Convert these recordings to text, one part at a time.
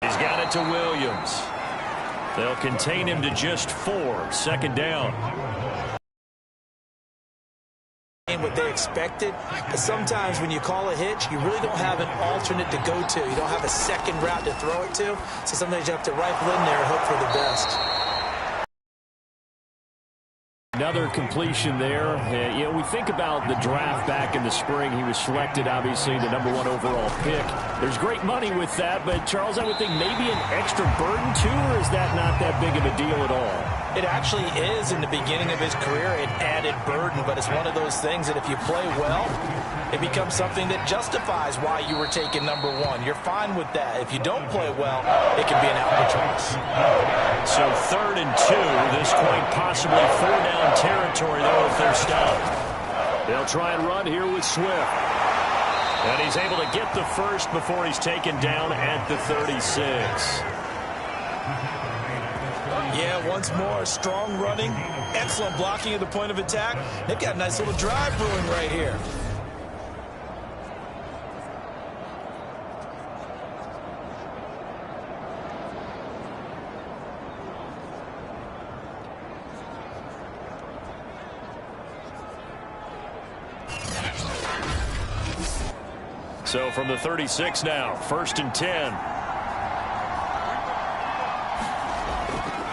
He's got it to Williams. They'll contain him to just 4. Second down. What they expected, but sometimes when you call a hitch, you really don't have an alternate to go to. You don't have a second route to throw it to, so sometimes you have to rifle in there and hope for the best. Another completion there. You know, we think about the draft back in the spring. He was selected, obviously, the #1 overall pick. There's great money with that, but, Charles, I would think maybe an extra burden, too, or is that not that big of a deal at all? It actually is in the beginning of his career, an added burden, but it's one of those things that if you play well, it becomes something that justifies why you were taken #1. You're fine with that. If you don't play well, it can be an albatross. So 3rd and 2, this quite possibly 4-down territory, though, if they're stopped. They'll try and run here with Swift. And he's able to get the first before he's taken down at the 36. Yeah, once more, strong running, excellent blocking at the point of attack. They've got a nice little drive brewing right here. So from the 36 now, 1st and 10.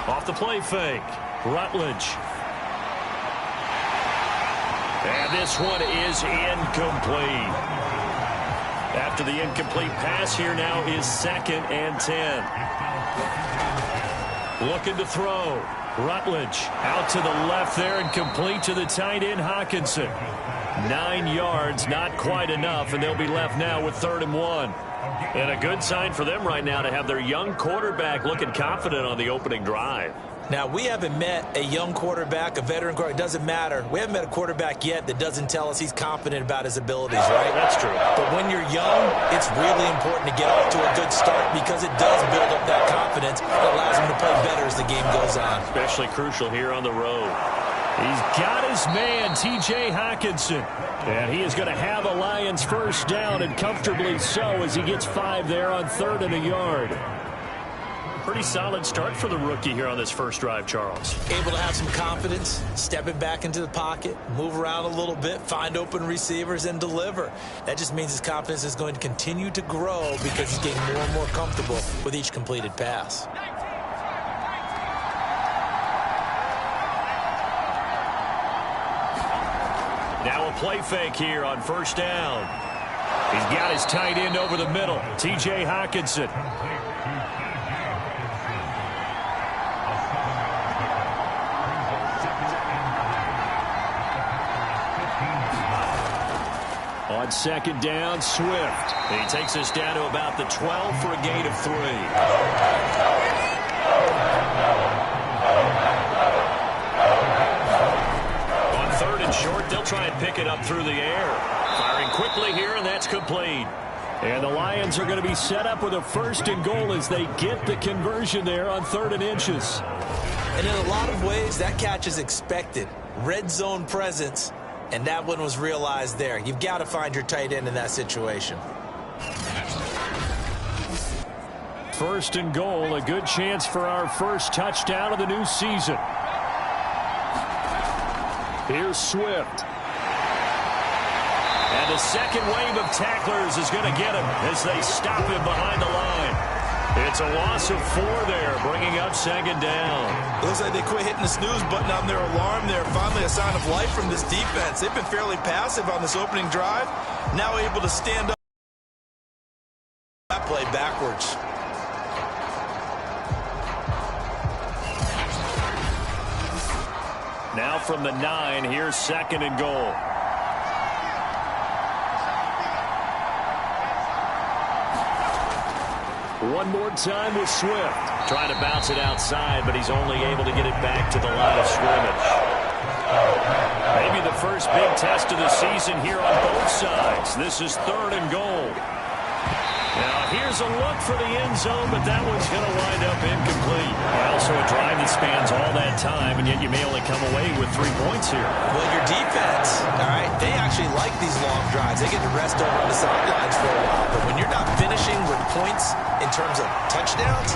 Off the play fake, Rutledge. And this one is incomplete. After the incomplete pass, here now is 2nd and 10. Looking to throw. Rutledge out to the left there and complete to the tight end, Hockenson. 9 yards, not quite enough, and they'll be left now with 3rd and 1. And a good sign for them right now to have their young quarterback looking confident on the opening drive. Now, we haven't met a young quarterback, a veteran quarterback. It doesn't matter. We haven't met a quarterback yet that doesn't tell us he's confident about his abilities, right? That's true. But when you're young, it's really important to get off to a good start because it does build up that confidence. It allows him to play better as the game goes on. Especially crucial here on the road. He's got his man, T.J. Hockenson. And he is going to have a Lions first down, and comfortably so, as he gets 5 there on 3rd and a yard. Pretty solid start for the rookie here on this first drive, Charles. Able to have some confidence, stepping back into the pocket, move around a little bit, find open receivers, and deliver. That just means his confidence is going to continue to grow because he's getting more and more comfortable with each completed pass. Now a play fake here on 1st down. He's got his tight end over the middle, T.J. Hockenson. On 2nd down, Swift. He takes us down to about the 12 for a gain of 3. Short, they'll try and pick it up through the air. Firing quickly here, and that's complete. And the Lions are going to be set up with a 1st and goal as they get the conversion there on 3rd and inches. And in a lot of ways, that catch is expected. Red zone presence, and that one was realized there. You've got to find your tight end in that situation. 1st and goal, a good chance for our first touchdown of the new season. Here's Swift. And a second wave of tacklers is going to get him as they stop him behind the line. It's a loss of 4 there, bringing up 2nd down. Looks like they quit hitting the snooze button on their alarm there. Finally a sign of life from this defense. They've been fairly passive on this opening drive. Now able to stand up. That play backwards. Now from the 9, here's 2nd and goal. One more time with Swift. Trying to bounce it outside, but he's only able to get it back to the line of scrimmage. Maybe the first big test of the season here on both sides. This is 3rd and goal. Now, here's a look for the end zone, but that one's going to wind up incomplete. Well, so a drive that spans all that time, and yet you may only come away with 3 points here. Well, your defense, all right, they actually like these long drives. They get to rest over on the sidelines for a while. But when you're not finishing with points in in terms of touchdowns,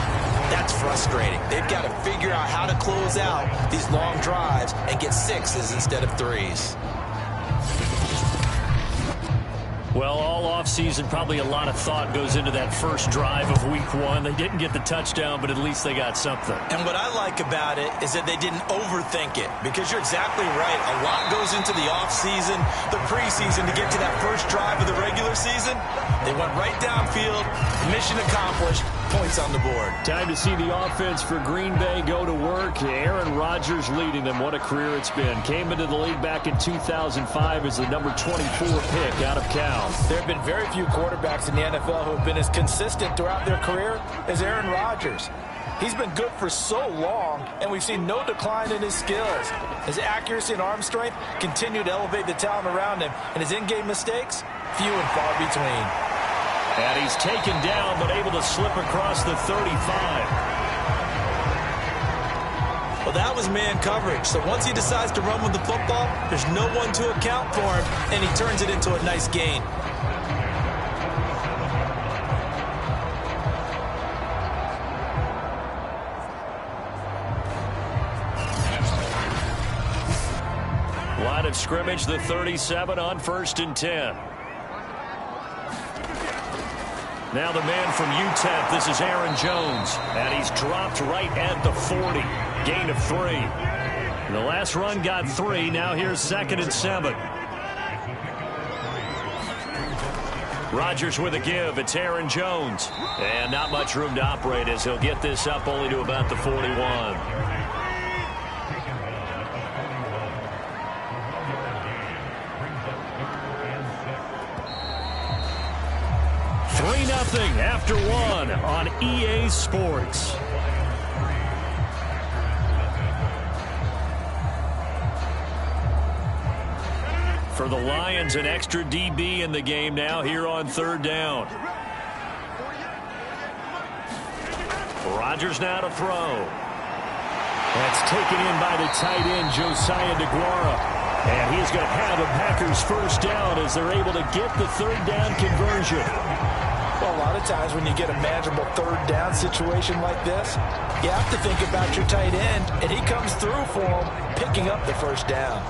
that's frustrating. They've got to figure out how to close out these long drives and get 6s instead of 3s. Well, all offseason, probably a lot of thought goes into that first drive of week 1. They didn't get the touchdown, but at least they got something. And what I like about it is that they didn't overthink it, because you're exactly right. A lot goes into the offseason, the preseason, to get to that first drive of the regular season. They went right downfield, mission accomplished, points on the board. Time to see the offense for Green Bay go to work. Aaron Rodgers leading them. What a career it's been. Came into the league back in 2005 as the number 24 pick out of Cal. There have been very few quarterbacks in the NFL who have been as consistent throughout their career as Aaron Rodgers. He's been good for so long, and we've seen no decline in his skills. His accuracy and arm strength continue to elevate the talent around him, and his in-game mistakes, few and far between. And he's taken down, but able to slip across the 35. Well, that was man coverage. So once he decides to run with the football, there's no one to account for him, and he turns it into a nice gain. Line of scrimmage, the 37 on 1st and 10. Now the man from UTEP, this is Aaron Jones, and he's dropped right at the 40. Gain of 3. The last run got 3. Now here's 2nd and 7. Rodgers with a give. It's Aaron Jones. And not much room to operate as he'll get this up only to about the 41. 3-0 after 1 on EA Sports. For the Lions, an extra DB in the game now here on 3rd down. Rodgers now to throw. That's taken in by the tight end, Josiah DeGuara. And he's going to have the Packers first down as they're able to get the 3rd down conversion. Well, a lot of times when you get a manageable 3rd down situation like this, you have to think about your tight end, and he comes through for him, picking up the first down.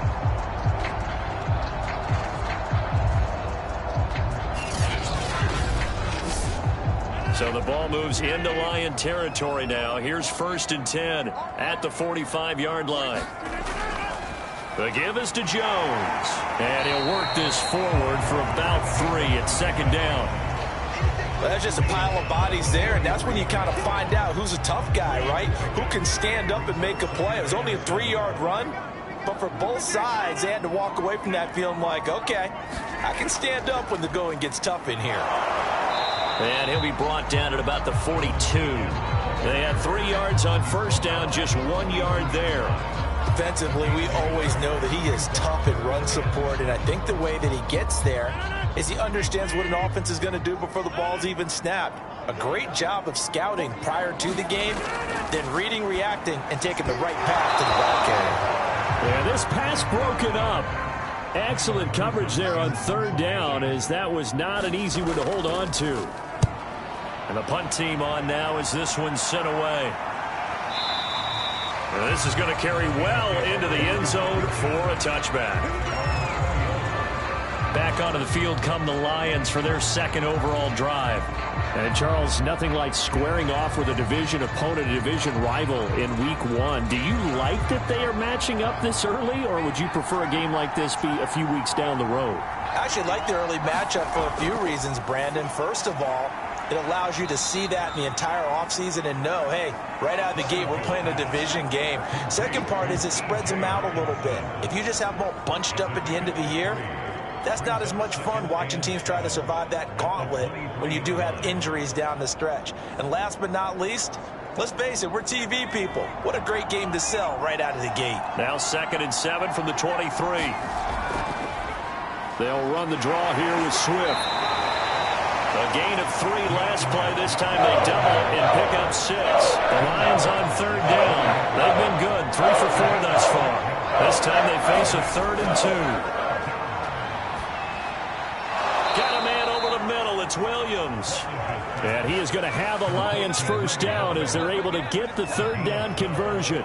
So the ball moves into Lion territory now. Here's 1st and 10 at the 45-yard line. The give is to Jones. And he'll work this forward for about 3 at 2nd down. Well, that's just a pile of bodies there, and that's when you kind of find out who's a tough guy, right? Who can stand up and make a play. It was only a 3-yard run, but for both sides, they had to walk away from that feeling like, okay, I can stand up when the going gets tough in here. And he'll be brought down at about the 42. They had 3 yards on 1st down, just 1 yard there. Defensively, we always know that he is tough in run support, and I think the way that he gets there is he understands what an offense is going to do before the ball's even snapped. A great job of scouting prior to the game, then reading, reacting, and taking the right path to the ball carrier. Yeah, this pass broken up. Excellent coverage there on 3rd down, as that was not an easy one to hold on to. And the punt team on now as this one's sent away. And this is going to carry well into the end zone for a touchback. Back onto the field come the Lions for their 2nd overall drive. And Charles, nothing like squaring off with a division opponent, a division rival in week 1. Do you like that they are matching up this early, or would you prefer a game like this be a few weeks down the road? I actually like the early matchup for a few reasons, Brandon. First of all, it allows you to see that in the entire offseason and know, hey, right out of the gate, we're playing a division game. Second part is it spreads them out a little bit. If you just have them all bunched up at the end of the year, that's not as much fun watching teams try to survive that gauntlet when you do have injuries down the stretch. And last but not least, let's face it, we're TV people. What a great game to sell right out of the gate. Now 2nd and 7 from the 23. They'll run the draw here with Swift. A gain of 3 last play. This time they double and pick up 6. The Lions on 3rd down. They've been good. 3 for 4 thus far. This time they face a 3rd and 2. Got a man over the middle. It's Williams. And he is going to have a Lions first down as they're able to get the third down conversion.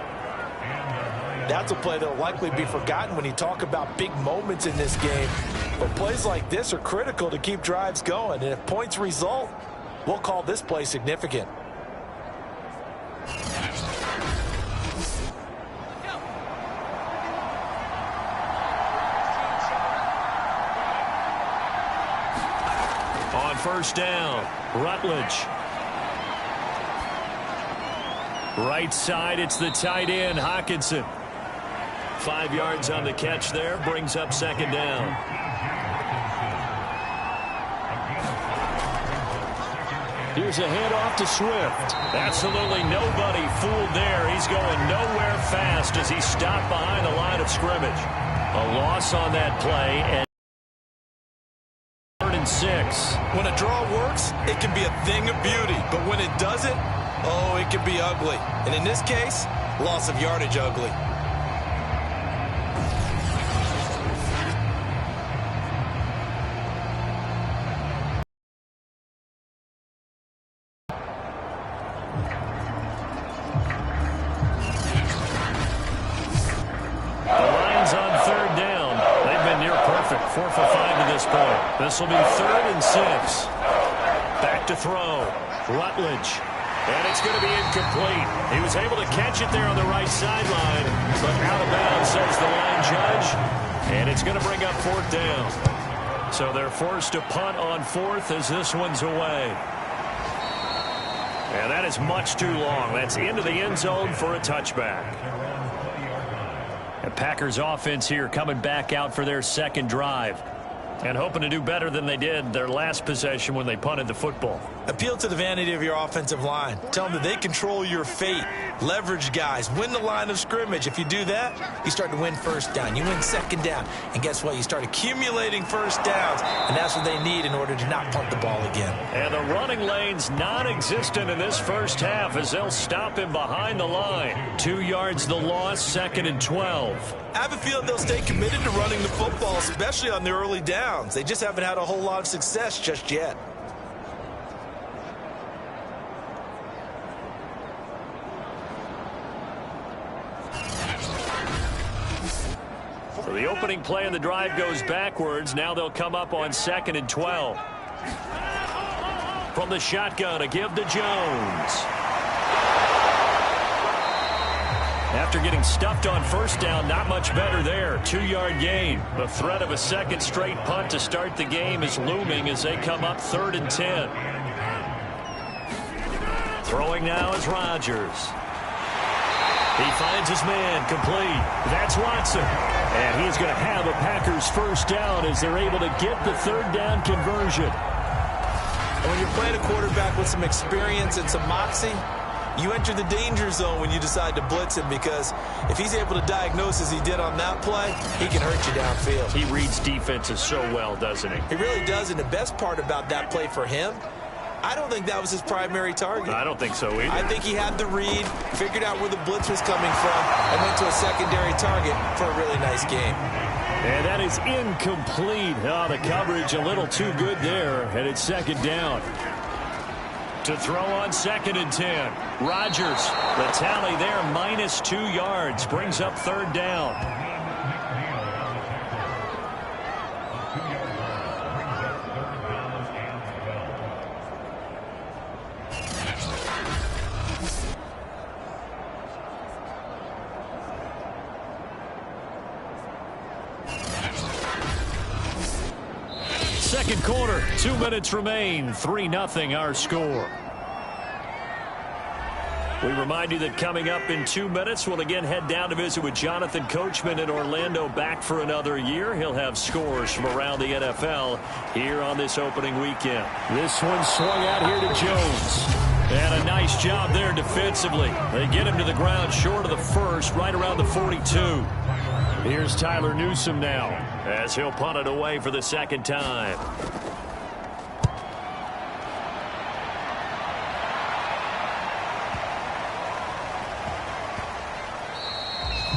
That's a play that will likely be forgotten when you talk about big moments in this game. But plays like this are critical to keep drives going. And if points result, we'll call this play significant. On first down, Rutledge. Right side, it's the tight end, Hockenson. 5 yards on the catch there, brings up second down. Here's a handoff to Swift. Absolutely nobody fooled there. He's going nowhere fast as he's stopped behind the line of scrimmage. A loss on that play, and 3rd and 6. When a draw works, it can be a thing of beauty. But when it doesn't, oh, it can be ugly. And in this case, loss of yardage ugly. This will be 3rd and 6. Back to throw. Rutledge. And it's going to be incomplete. He was able to catch it there on the right sideline, but out of bounds, says the line judge. And it's going to bring up 4th down. So they're forced to punt on 4th as this one's away. And that is much too long. That's into the end zone for a touchback. The Packers offense here coming back out for their second drive. And hoping to do better than they did their last possession when they punted the football. Appeal to the vanity of your offensive line. Tell them that they control your fate. Leverage guys. Win the line of scrimmage. If you do that, you start to win first down. You win second down. And guess what? You start accumulating first downs. And that's what they need in order to not punt the ball again. And the running lane's non-existent in this first half as they'll stop him behind the line. 2 yards the loss, 2nd and 12. I have a feeling they'll stay committed to running the football, especially on the early downs. They just haven't had a whole lot of success just yet. So the opening play of the drive goes backwards. Now they'll come up on 2nd and 12. From the shotgun, a give to Jones. After getting stuffed on first down, not much better there. 2-yard gain. The threat of a second straight punt to start the game is looming as they come up 3rd and 10. Throwing now is Rodgers. He finds his man complete. That's Watson. And he's going to have a Packers first down as they're able to get the third down conversion. When you're playing a quarterback with some experience and some moxie, you enter the danger zone when you decide to blitz him, because if he's able to diagnose as he did on that play, he can hurt you downfield. He reads defenses so well, doesn't he? He really does, and the best part about that play for him, I don't think that was his primary target. I don't think so either. I think he had the read, figured out where the blitz was coming from, and went to a secondary target for a really nice game. And that is incomplete. Oh, the coverage a little too good there, and it's second down. To throw on 2nd and 10. Rodgers, the tally there, minus 2 yards, brings up third down. Second quarter, 2 minutes remain, 3-0 our score. We remind you that coming up in 2 minutes, we'll again head down to visit with Jonathan Coachman in Orlando, back for another year. He'll have scores from around the NFL here on this opening weekend. This one swung out here to Jones. And a nice job there defensively. They get him to the ground short of the first, right around the 42. Here's Tyler Newsome now, as he'll punt it away for the second time.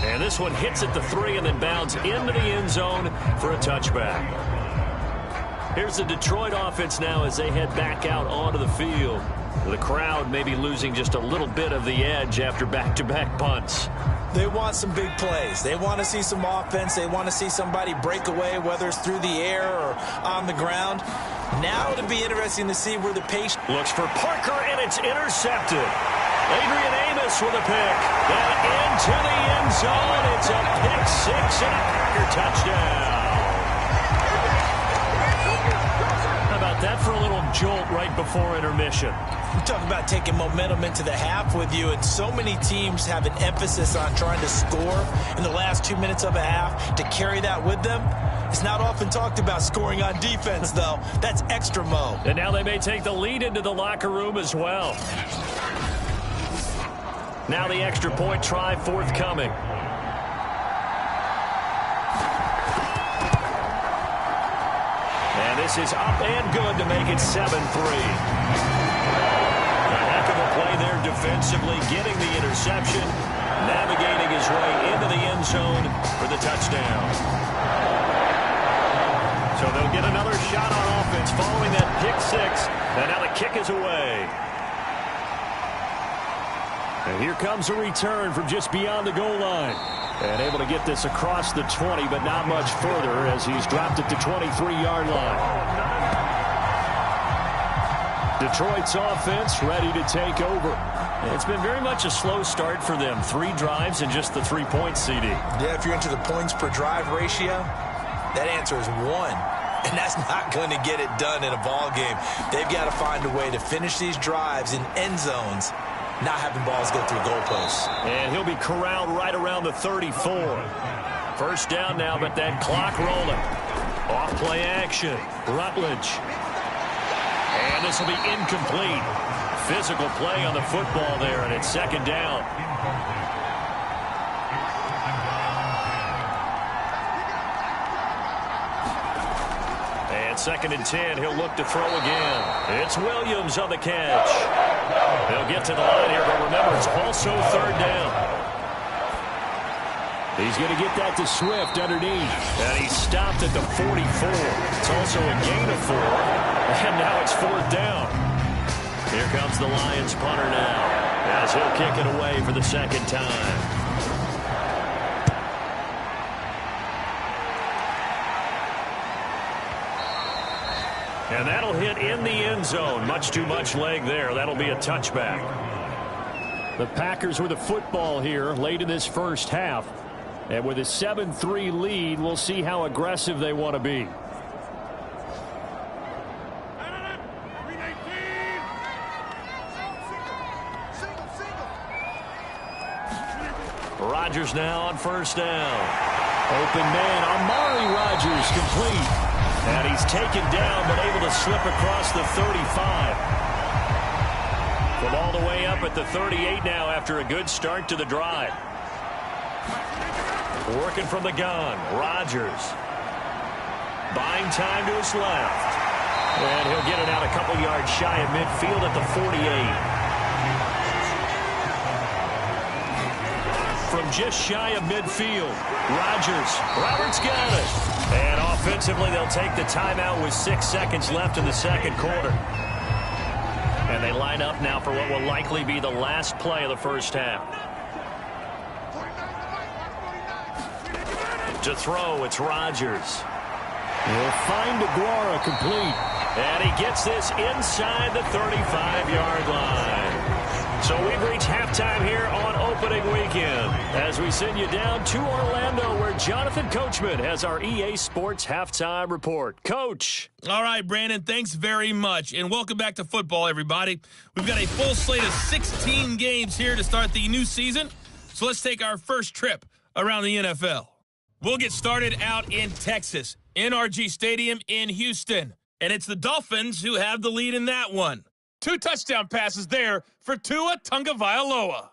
And this one hits at the 3 and then bounds into the end zone for a touchback. Here's the Detroit offense now as they head back out onto the field. The crowd may be losing just a little bit of the edge after back-to-back punts. They want some big plays. They want to see some offense. They want to see somebody break away, whether it's through the air or on the ground. Now it'll be interesting to see where the pace looks for Parker, and it's intercepted. Adrian Amos with a pick. And into the end zone. It's a pick six and a Packer touchdown. How about that for a little jolt right before intermission? We talk about taking momentum into the half with you, and so many teams have an emphasis on trying to score in the last 2 minutes of a half to carry that with them. It's not often talked about scoring on defense, though. That's extra mo. And now they may take the lead into the locker room as well. Now the extra point try forthcoming. And this is up and good to make it 7-3. Play there defensively, getting the interception, navigating his way into the end zone for the touchdown. So they'll get another shot on offense following that pick six, and now the kick is away. And here comes a return from just beyond the goal line. And able to get this across the 20, but not much further as he's dropped it to 23-yard line. Detroit's offense ready to take over. It's been very much a slow start for them. 3 drives and just the 3-point CD. Yeah, if you're into the points per drive ratio, that answer is 1. And that's not going to get it done in a ball game. They've got to find a way to finish these drives in end zones, not having balls go through goalposts. And he'll be corralled right around the 34. First down now, but that clock rolling. Off play action. Rutledge. And this will be incomplete. Physical play on the football there, and it's second down. And second and 10, he'll look to throw again. It's Williams on the catch. They'll get to the line here, but remember, it's also third down. He's going to get that to Swift underneath. And he stopped at the 44. It's also a gain of 4. And now it's fourth down. Here comes the Lions punter now, as he'll kick it away for the second time. And that'll hit in the end zone. Much too much leg there. That'll be a touchback. The Packers with the football here late in this first half. And with a 7-3 lead, we'll see how aggressive they want to be. Rodgers now on first down. Open man, Amari Rodgers complete. And he's taken down, but able to slip across the 35. From all the way up at the 38 now after a good start to the drive. Working from the gun, Rodgers. Buying time to his left. And he'll get it out a couple yards shy of midfield at the 48. From just shy of midfield, Roberts got it. And offensively, they'll take the timeout with 6 seconds left in the second quarter. And they line up now for what will likely be the last play of the first half. To throw, it's Rodgers. He'll find Aguara complete. And he gets this inside the 35-yard line. So we've reached halftime here on opening weekend as we send you down to Orlando where Jonathan Coachman has our EA Sports halftime report. Coach. All right, Brandon, thanks very much. And welcome back to football, everybody. We've got a full slate of 16 games here to start the new season. So let's take our first trip around the NFL. We'll get started out in Texas, NRG Stadium in Houston. And it's the Dolphins who have the lead in that one. 2 touchdown passes there for Tua Tagovailoa.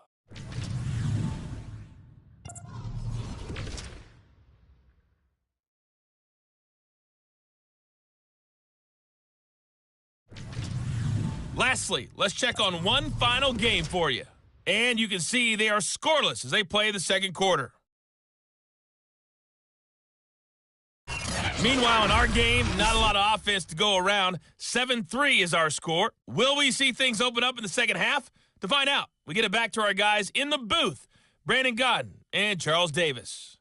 Lastly, let's check on one final game for you. And you can see they are scoreless as they play the second quarter. Meanwhile, in our game, not a lot of offense to go around. 7-3 is our score. Will we see things open up in the second half? To find out, we get it back to our guys in the booth, Brandon Gaudin and Charles Davis.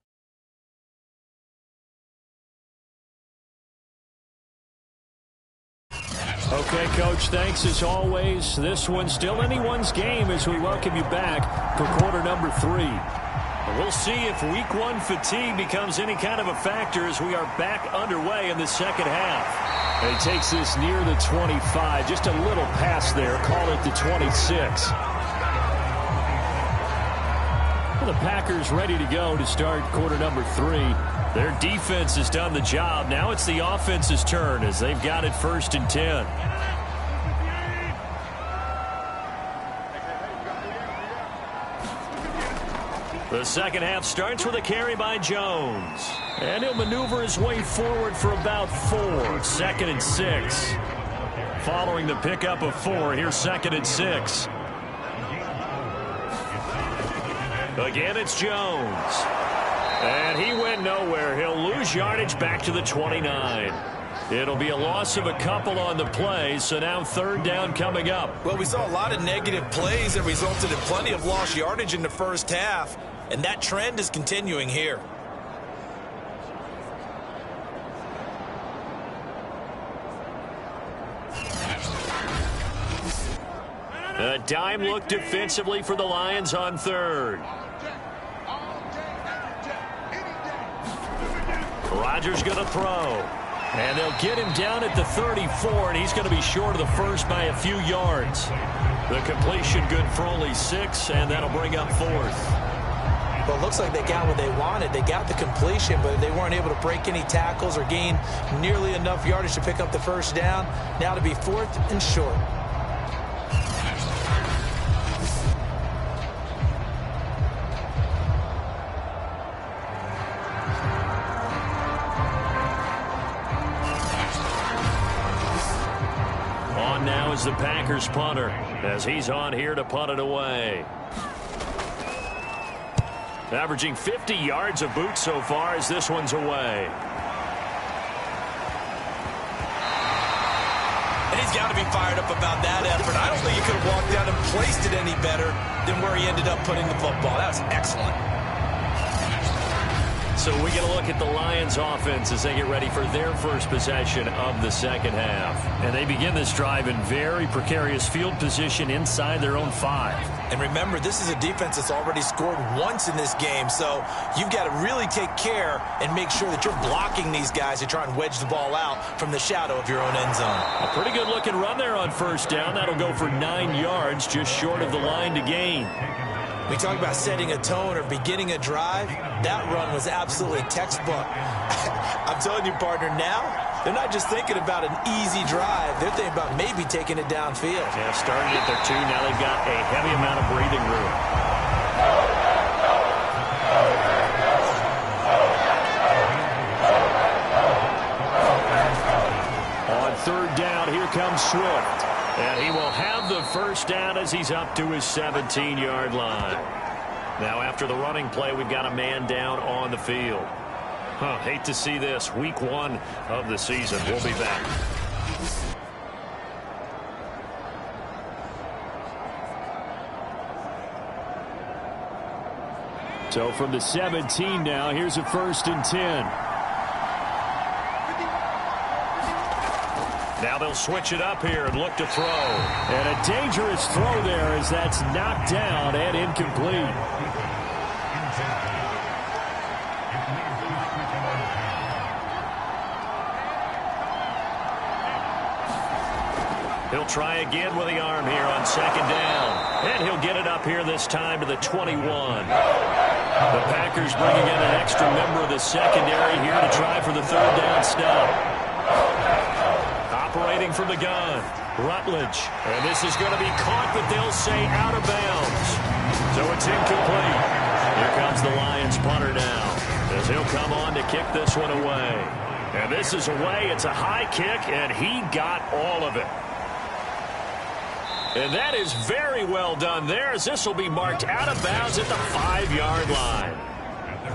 Okay, Coach, thanks as always. This one's still anyone's game as we welcome you back for quarter number 3. We'll see if week 1 fatigue becomes any kind of a factor as we are back underway in the second half. And he takes this near the 25, just a little past there, call it the 26. Well, the Packers ready to go to start quarter number 3. Their defense has done the job. Now it's the offense's turn as they've got it 1st and 10. The second half starts with a carry by Jones. And he'll maneuver his way forward for about 4. 2nd and 6. Following the pickup of 4, here's 2nd and 6. Again, it's Jones. And he went nowhere. He'll lose yardage back to the 29. It'll be a loss of a couple on the play, so now 3rd down coming up. Well, we saw a lot of negative plays that resulted in plenty of lost yardage in the first half, and that trend is continuing here. A dime look defensively for the Lions on 3rd. Rodgers going to throw. And they'll get him down at the 34, and he's going to be short of the first by a few yards. The completion good for only 6, and that'll bring up 4th. Well, it looks like they got what they wanted. They got the completion, but they weren't able to break any tackles or gain nearly enough yardage to pick up the 1st down. Now to be 4th and short. Now is the Packers punter as he's on here to punt it away. Averaging 50 yards of boot so far as this one's away. And he's got to be fired up about that effort. I don't think he could have walked down and placed it any better than where he ended up putting the football. That was excellent. So we get a look at the Lions offense as they get ready for their first possession of the second half. And they begin this drive in very precarious field position inside their own 5. And remember, this is a defense that's already scored once in this game, so you've got to really take care and make sure that you're blocking these guys to try and wedge the ball out from the shadow of your own end zone. A pretty good looking run there on 1st down. That'll go for 9 yards, just short of the line to gain. We talk about setting a tone or beginning a drive. That run was absolutely textbook. I'm telling you, partner, now they're not just thinking about an easy drive. They're thinking about maybe taking it downfield. Yeah, starting at their 2. Now they've got a heavy amount of breathing room. On 3rd down, here comes Swift. And he will have the 1st down as he's up to his 17-yard line. Now after the running play, we've got a man down on the field. Hate to see this. Week 1 of the season. We'll be back. So from the 17 now, here's a 1st and 10. Now they'll switch it up here and look to throw. And a dangerous throw there as that's knocked down and incomplete. He'll try again with the arm here on 2nd down. And he'll get it up here this time to the 21. The Packers bringing in an extra member of the secondary here to try for the 3rd down stop. Operating from the gun, Rutledge. And this is going to be caught, but they'll say out of bounds. So it's incomplete. Here comes the Lions punter now as he'll come on to kick this one away. And this is away. It's a high kick, and he got all of it. And that is very well done there as this will be marked out of bounds at the 5-yard line.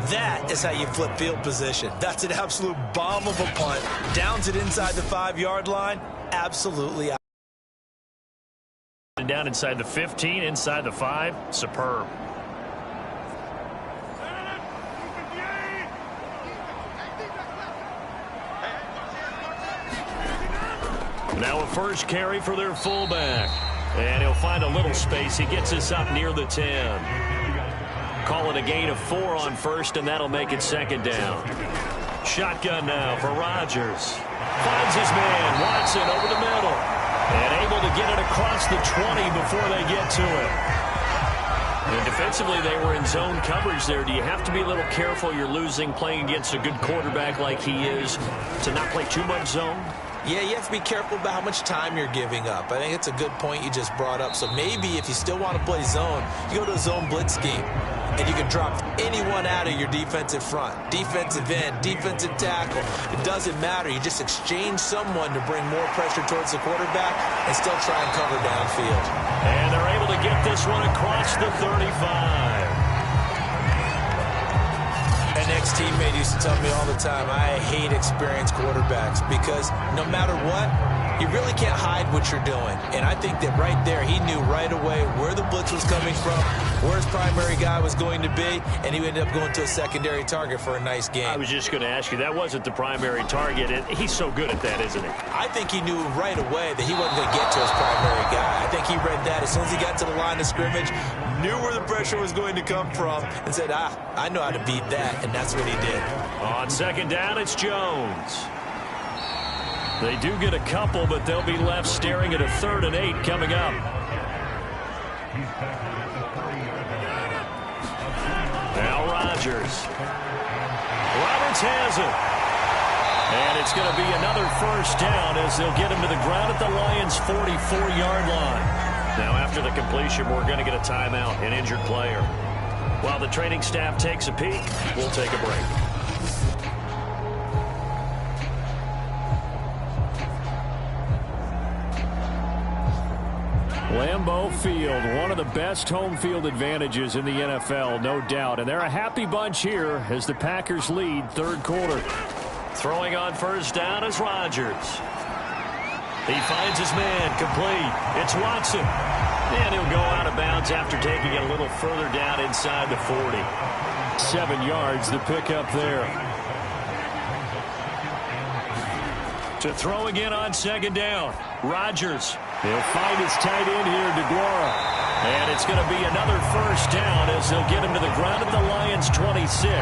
That is how you flip field position. That's an absolute bomb of a punt. Downs it inside the 5-yard line. Absolutely. Down inside the 15, inside the 5. Superb. Now a first carry for their fullback. And he'll find a little space. He gets us up near the 10. Call it a gain of 4 on first, and that'll make it second down. Shotgun now for Rodgers. Finds his man, Watson, over the middle. And able to get it across the 20 before they get to it. And defensively, they were in zone coverage there. Do you have to be a little careful? You're losing playing against a good quarterback like he is to not play too much zone? Yeah, you have to be careful about how much time you're giving up. I think it's a good point you just brought up. So maybe if you still want to play zone, you go to a zone blitz scheme. And you can drop anyone out of your defensive front. Defensive end, defensive tackle. It doesn't matter. You just exchange someone to bring more pressure towards the quarterback and still try and cover downfield. And they're able to get this one across the 35. An ex-teammate used to tell me all the time, I hate experienced quarterbacks because no matter what, you really can't hide what you're doing. And I think that right there, he knew right away where the blitz was coming from, where his primary guy was going to be, and he ended up going to a secondary target for a nice game. I was just going to ask you, that wasn't the primary target. He's so good at that, isn't he? I think he knew right away that he wasn't going to get to his primary guy. I think he read that as soon as he got to the line of scrimmage, knew where the pressure was going to come from, and said, I know how to beat that, and that's what he did. On second down, it's Jones. They do get a couple, but they'll be left staring at a 3rd and 8 coming up. Now Rodgers. Roberts has it. And it's going to be another first down as they'll get him to the ground at the Lions' 44-yard line. Now after the completion, we're going to get a timeout, an injured player. While the training staff takes a peek, we'll take a break. Lambeau Field, one of the best home field advantages in the NFL, no doubt. And they're a happy bunch here as the Packers lead 3rd quarter. Throwing on first down is Rodgers. He finds his man, complete. It's Watson. And he'll go out of bounds after taking it a little further down inside the 40. 7 yards, the pickup there. To throw again on second down, Rodgers. He'll find his tight end here, DeGuara. And it's going to be another first down as they'll get him to the ground at the Lions' 26.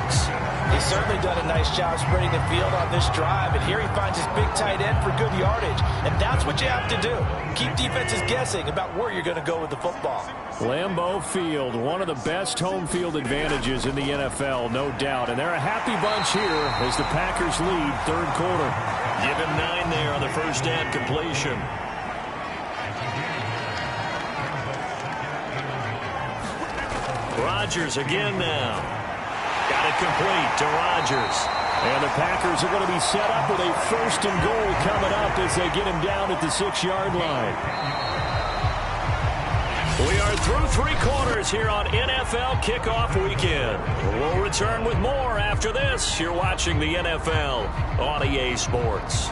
He's certainly done a nice job spreading the field on this drive, and here he finds his big tight end for good yardage. And that's what you have to do. Keep defenses guessing about where you're going to go with the football. Lambeau Field, one of the best home field advantages in the NFL, no doubt. And they're a happy bunch here as the Packers lead 3rd quarter. Give him 9 there on the first down completion. Rodgers again now. Got it complete to Rodgers. And the Packers are going to be set up with a 1st and goal coming up as they get him down at the 6-yard line. We are through 3 quarters here on NFL Kickoff Weekend. We'll return with more after this. You're watching the NFL on EA Sports.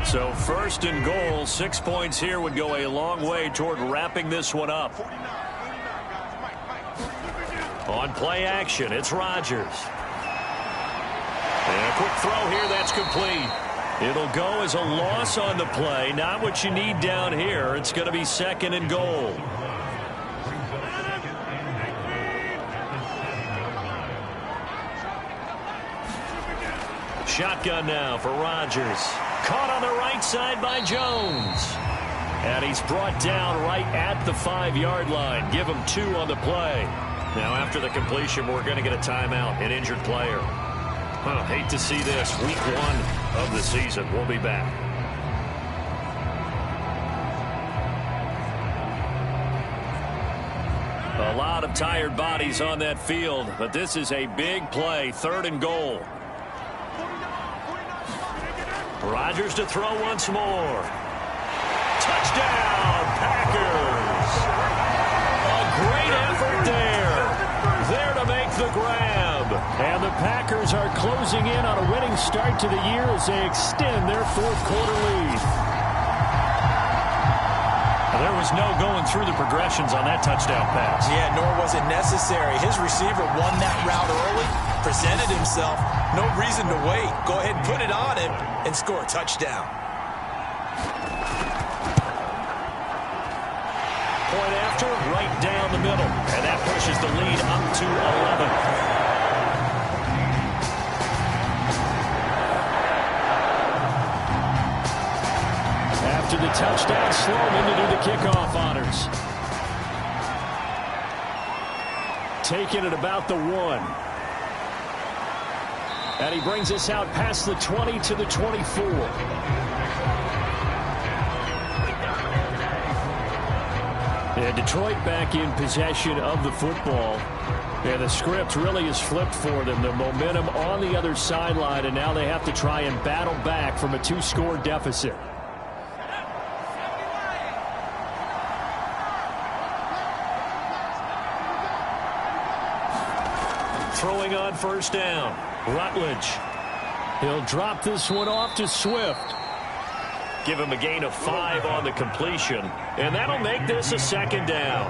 So 1st and goal, 6 points here would go a long way toward wrapping this one up. On play action, it's Rodgers. And a quick throw here, that's complete. It'll go as a loss on the play. Not what you need down here. It's going to be 2nd and goal. Shotgun now for Rodgers. Caught on the right side by Jones. And he's brought down right at the 5-yard line. Give him 2 on the play. Now after the completion, we're going to get a timeout, an injured player. Hate to see this. Week 1 of the season. We'll be back. A lot of tired bodies on that field, but this is a big play. 3rd and goal. Rodgers to throw once more. Touchdown, Packers. A great effort there. There to make the grab. Packers are closing in on a winning start to the year as they extend their fourth-quarter lead. There was no going through the progressions on that touchdown pass. Yeah, nor was it necessary. His receiver won that route early, presented himself. No reason to wait. Go ahead and put it on him and score a touchdown. Point after, right down the middle. And that pushes the lead up to 11. After the touchdown, Sloman to do the kickoff honors. Taking it about the 1. And he brings us out past the 20 to the 24. And Detroit back in possession of the football. And the script really is flipped for them. The momentum on the other sideline, and now they have to try and battle back from a 2-score deficit. Throwing on first down, Rutledge. He'll drop this one off to Swift. Give him a gain of 5 on the completion, and that'll make this a second down.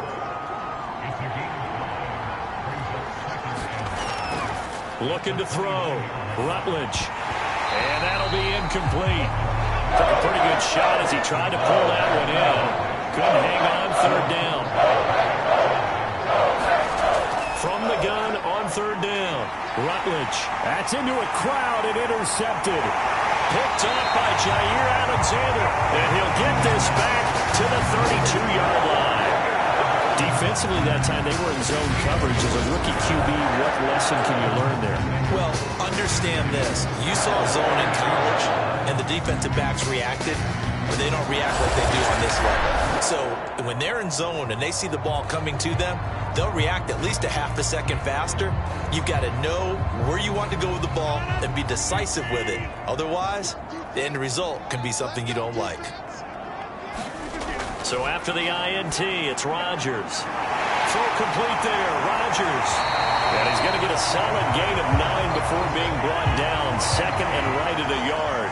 Looking to throw, Rutledge, and that'll be incomplete. Took a pretty good shot as he tried to pull that one in. Couldn't hang on third down. From the gun on third down, Rutledge. That's into a crowd and intercepted. Picked up by Jair Alexander, and he'll get this back to the 32-yard line. Defensively that time, they were in zone coverage. As a rookie QB, what lesson can you learn there? Well, understand this. You saw zone in college, and the defensive backs reacted, but they don't react like they do on this level. So when they're in zone and they see the ball coming to them, they'll react at least a half a second faster. You've got to know where you want to go with the ball and be decisive with it. Otherwise, the end result can be something you don't like. So after the INT, it's Rodgers. Throw complete there, Rodgers. And he's going to get a solid gain of 9 before being brought down. Second and right at a yard.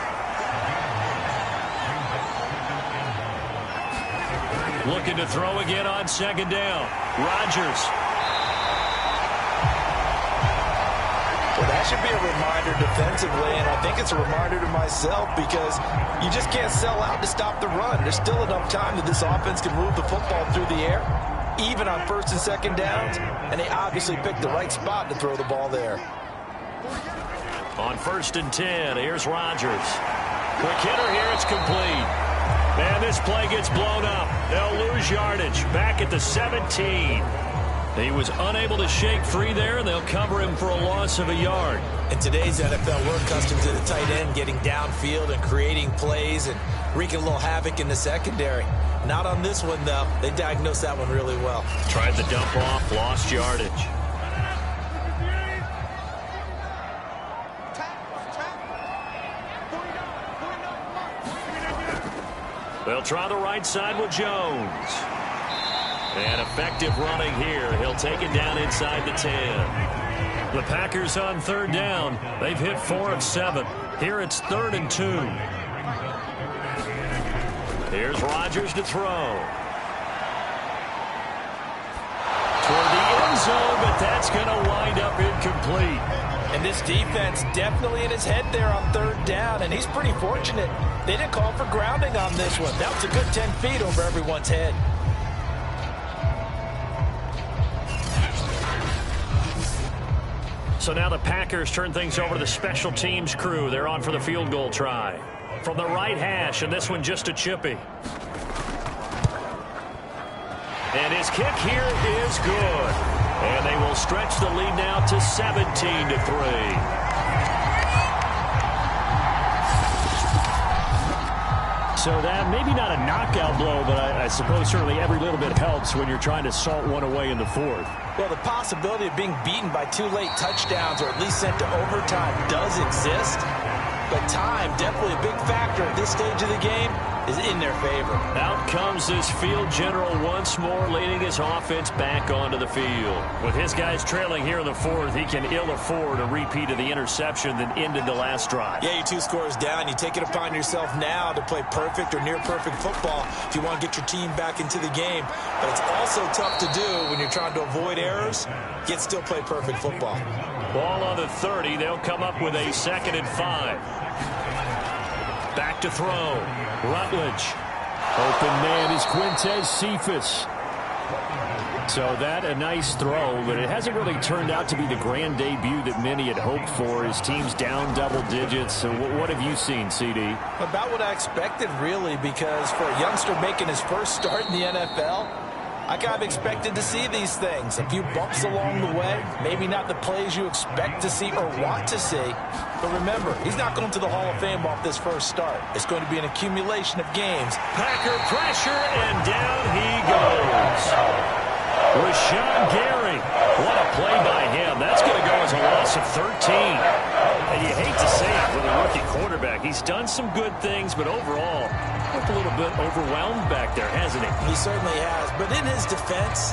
Looking to throw again on second down. Rodgers. Well, that should be a reminder defensively, and I think it's a reminder to myself because you just can't sell out to stop the run. There's still enough time that this offense can move the football through the air, even on first and second downs, and they obviously picked the right spot to throw the ball there. On first and 10, here's Rodgers. Quick hitter here, it's complete. And this play gets blown up. They'll lose yardage. Back at the 17. He was unable to shake free there, and they'll cover him for a loss of a yard. In today's NFL, we're accustomed to the tight end getting downfield and creating plays and wreaking a little havoc in the secondary. Not on this one, though. They diagnosed that one really well. Tried the dump off, lost yardage. They'll try the right side with Jones. And effective running here. He'll take it down inside the 10. The Packers on third down. They've hit 4 of 7. Here it's 3rd and 2. Here's Rodgers to throw. Toward the end zone, but that's going to wind up incomplete. And this defense definitely in his head there on third down, and he's pretty fortunate. They didn't call for grounding on this one. That was a good 10 feet over everyone's head. So now the Packers turn things over to the special teams crew. They're on for the field goal try. From the right hash, and this one just a chippy. And his kick here is good. And they will stretch the lead now to 17-3. So that maybe not a knockout blow, but I suppose certainly every little bit helps when you're trying to salt one away in the 4th. Well, the possibility of being beaten by 2 late touchdowns or at least sent to overtime does exist. But time, definitely a big factor at this stage of the game. is in their favor. Out comes this field general once more, leading his offense back onto the field. With his guys trailing here in the fourth, he can ill afford a repeat of the interception that ended the last drive. Yeah, you're 2 scores down. You take it upon yourself now to play perfect or near perfect football if you want to get your team back into the game. But it's also tough to do when you're trying to avoid errors, yet still play perfect football. Ball on the 30. They'll come up with a 2nd and 5. Back to throw. Rutledge. Open man is Quintez Cephas. So that a nice throw, but it hasn't really turned out to be the grand debut that many had hoped for. His team's down double digits. So what have you seen, CD? About what I expected, really, because for a youngster making his first start in the NFL, I kind of expected to see these things. A few bumps along the way, maybe not the plays you expect to see or want to see. But remember, he's not going to the Hall of Fame off this first start. It's going to be an accumulation of games. Packer pressure, and down he goes. Rashawn Gary. What a play by him. That's going to go as a loss of 13. And you hate to say it with a rookie quarterback. He's done some good things, but overall, looked a little bit overwhelmed back there, hasn't he? He certainly has. But in his defense,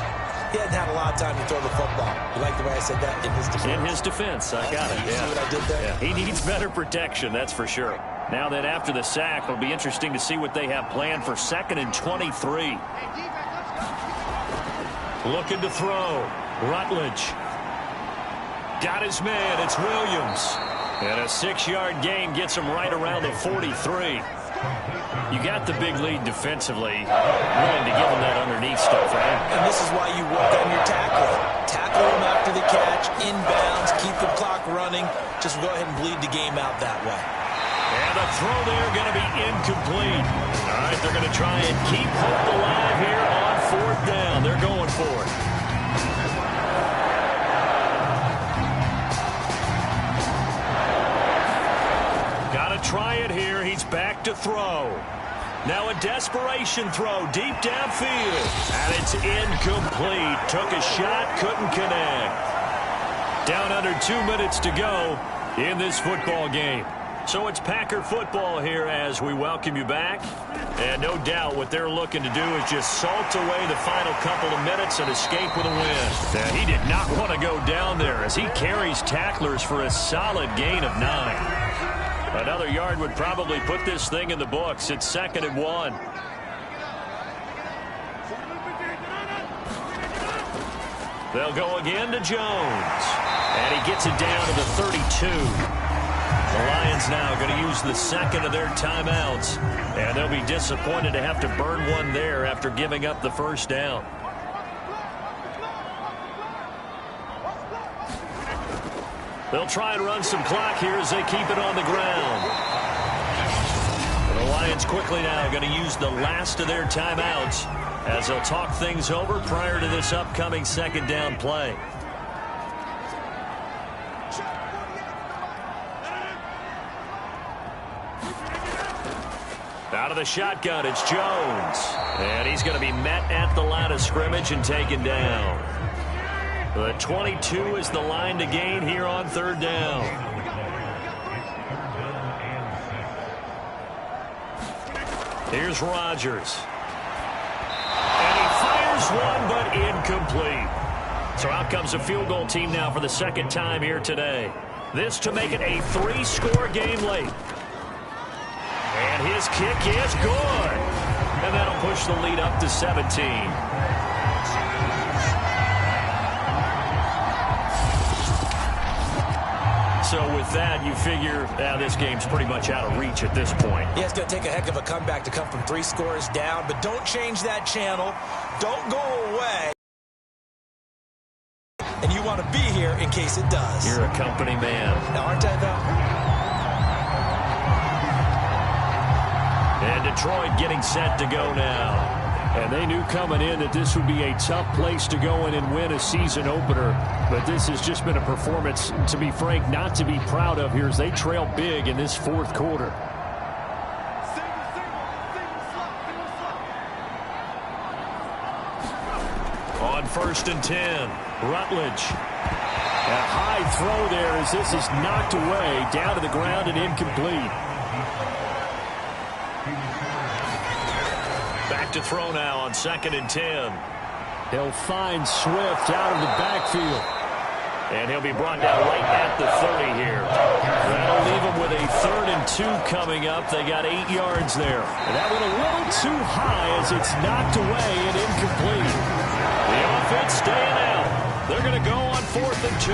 he hadn't had a lot of time to throw the football. You like the way I said that? In his defense. In his defense. I got it. You see what I did there? Yeah. He needs better protection, that's for sure. Now that after the sack, it'll be interesting to see what they have planned for 2nd and 23. Looking to throw. Rutledge. Got his man. It's Williams. And a 6-yard gain gets him right around the 43. You got the big lead defensively. Willing to give him that underneath stuff, right? And this is why you work on your tackling. Tackle him after the catch, inbounds, keep the clock running. Just go ahead and bleed the game out that way. And the throw there going to be incomplete. All right, they're going to try and keep hope alive here on 4th down. They're going for it. Got to try it here. He's back to throw. Now a desperation throw deep downfield. And it's incomplete. Took a shot, couldn't connect. Down under 2 minutes to go in this football game. So it's Packer football here as we welcome you back. And no doubt what they're looking to do is just salt away the final couple of minutes and escape with a win. And he did not want to go down there as he carries tacklers for a solid gain of 9. Another yard would probably put this thing in the books. It's 2nd and 1. They'll go again to Jones. And he gets it down to the 32. The Lions now going to use the 2nd of their timeouts. And they'll be disappointed to have to burn one there after giving up the 1st down. They'll try and run some clock here as they keep it on the ground. The Lions quickly now going to use the last of their timeouts as they'll talk things over prior to this upcoming 2nd down play. Out of the shotgun, it's Jones. And he's going to be met at the line of scrimmage and taken down. The 22 is the line to gain here on 3rd down. Here's Rodgers. And he fires one, but incomplete. So out comes a field goal team now for the 2nd time here today. This to make it a 3-score game late. And his kick is good. And that'll push the lead up to 17. So with that, you figure this game's pretty much out of reach at this point. Yeah, it's going to take a heck of a comeback to come from 3 scores down. But don't change that channel. Don't go away. And you want to be here in case it does. You're a company man. Now, aren't I, though? And Detroit getting set to go now. And they knew coming in that this would be a tough place to go in and win a season opener. But this has just been a performance, to be frank, not to be proud of here as they trail big in this 4th quarter. On 1st and 10, Rutledge. A high throw there as this is knocked away, down to the ground and incomplete. to throw now on 2nd and 10. He'll find Swift out of the backfield. And he'll be brought down right at the 30 here. That'll leave him with a 3rd and 2 coming up. They got 8 yards there. And that went a little too high as it's knocked away and incomplete. The offense staying out. They're going to go on 4th and 2.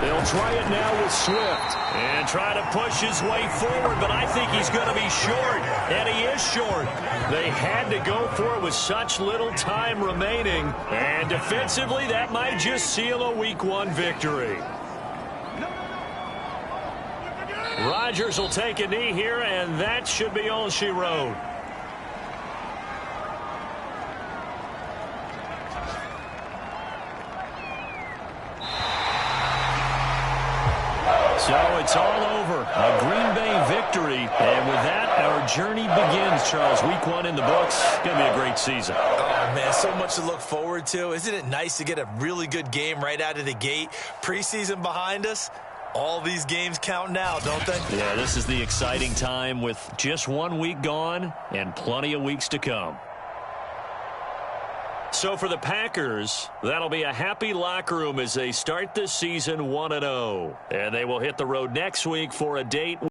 They'll try it now with Swift. And try to push his way forward, but I think he's going to be short. And he is short. They had to go for it with such little time remaining. And defensively, that might just seal a Week 1 victory. Rodgers will take a knee here, and that should be all she wrote. So it's all over. A Green Bay victory. And with that, our journey begins, Charles. Week 1 in the books. Going to be a great season. Oh, man, so much to look forward to. Isn't it nice to get a really good game right out of the gate? Preseason behind us. All these games count now, don't they? Yeah, this is the exciting time with just 1 week gone and plenty of weeks to come. So for the Packers, that'll be a happy locker room as they start this season 1-0. And they will hit the road next week for a date